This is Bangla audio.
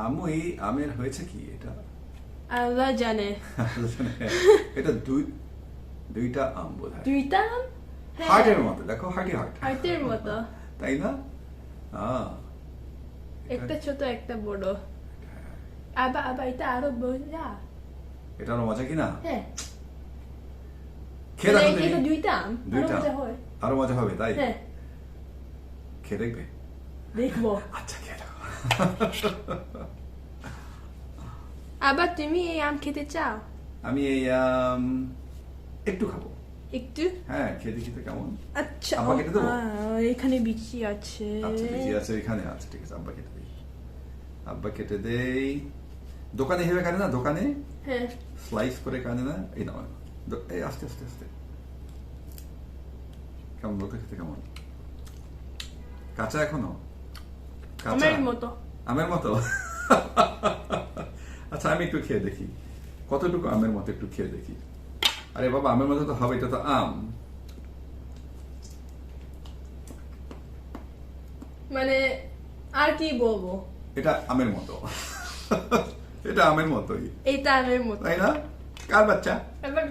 আম্মু এই আমের হয়েছে কি এটা? আল্লাহ জানে। এটা দুইটা আম বোধহয়। দুইটা আম? হ্যাঁ। হার্টের মতো, দেখো হার্টি হার্ট। হার্টের মতো। তাই না? একটা ছোট একটা বড়। আবার এটা আরো মজা। এটা আরো মজা কিনা? হ্যাঁ। খেয়ে দেখো তুমি। এটা দুইটা আম, আরো মজা হয়। আরো মজা হবে তাই? হ্যাঁ। খেয়ে দেখবে? দেখবো। আচ্ছা খেয়ে দেখো। আবার তুমি এই আম খেতে চাও? আমি এই একটু খাবো। একটু? হ্যাঁ, খেয়ে দেখি তো কেমন। আচ্ছা। আব্বা কেটে দেবো? এখানে বিচি আছে। আচ্ছা বিচি আছে এখানে আছে, ঠিক আছে আব্বা কেটে দেই। আব্বা কেটে দেই। দোকানে হেবে কাটে না, দোকানে হ্যাঁ। স্লাইস করে কাটে না, এই নাও। এই আস্তে আস্তে আস্তে। কেমন বলতে খেতে কেমন? কাঁচা এখনো? আমের মতো। আমের মতো? আচ্ছা আমি একটু খেয়ে দেখি কতটুকু আমের মতো, একটু খেয়ে দেখি। আরে বাবা আমের মতো তো হবে, এটা তো আম। মানে আর কি বলবো? এটা আমের মতো। এটা আমের মতোই, এটা আমের মতো। তাই না? কার বাচ্চা? এবার